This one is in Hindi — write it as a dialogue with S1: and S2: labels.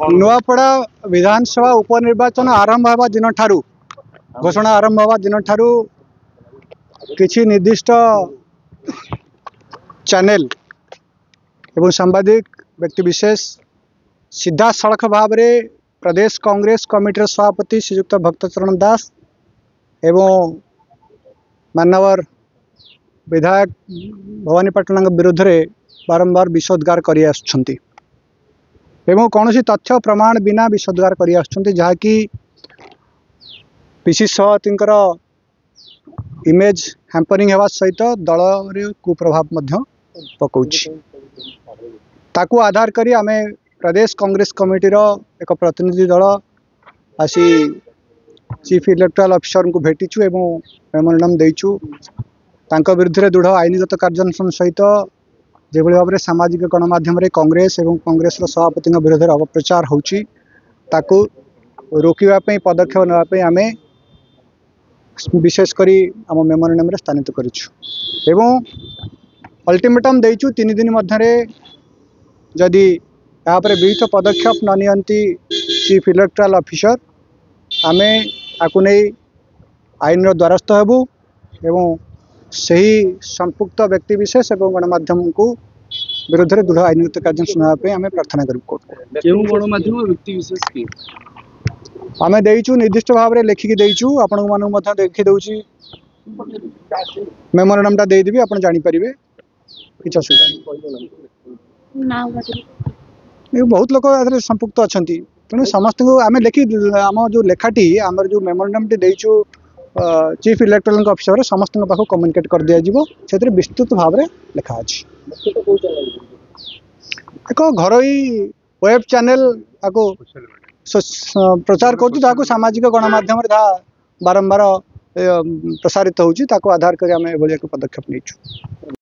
S1: नुआपड़ा विधानसभा उपनिर्वाचन आरंभ हवा दिन ठारू घोषणा आरंभ हवा दिन ठारू किछि निर्दिष्ट चैनल एवं सांबादिक व्यक्तिविशेष सीधा सड़क भाव में प्रदेश कांग्रेस कमिटीर सभापति श्रीयुक्त भक्तचरण दास एवं मानवर विधायक भवानीपाटना विरुद्ध में बारंबार विषोद्गार कर कौन तथ्य प्रमाण बिना विषोद्गार कर जहाँकि पीसी सभापति इमेज हैम्परिंग होगा सहित दल कुप्रभाव पकाउछि ताकू आधार करी आमे प्रदेश कांग्रेस कमिटीर एक प्रतिनिधि दल आसी चीफ इलेक्टोरल ऑफिसर को भेटीचु एवं मेमोरेंडम देइचु तांका विरुद्ध दृढ़ आईनगत कार्यानुष्ठान सहित जो भाव में सामाजिक गणमाध्यम कांग्रेस एवं कांग्रेस सभापति विरोध में अपप्रचार होची ताकू रोकवाई पदक्षेप नापी आम विशेषकर आम मेमोरेंडम स्थानित करूँ अल्टीमेटम देचु 3 दिन मध्य जदि यहाँ विहित पदक्षेप न नियंती चीफ इलेक्टोरल ऑफिसर आमे आकु नहीं आईन द्वारस्थ हेबु एवं सही संपुक्त व्यक्ति विशेष एवं गणमाध्यम को विरुद्ध में दृढ़ आईनगत कार्यानुष्ठान आम प्रार्थना करूँ आम देचु निर्दिष्ट भाव में लिखिकी देचु आपण मानू देखी दूची मेमोरेंडमटा देदेवी आप जापर किसी असुविधा बहुत लोग संपुक्त अच्छा तेणु समस्त आम लिखी आम जो लेखाटी आम जो मेमोरेंडमटी देचु चीफ इलेक्टोरल ऑफिसर समस्त पाख कम्युनिकेट कर दिज्व से विस्तृत भाव में लिखा अच्छी एक घरोई वेब चैनल आपको प्रचार कर सामाजिक गणमाध्यम बारंबार प्रसारित होची आधार कर आम एक पदक्षेप नहीं।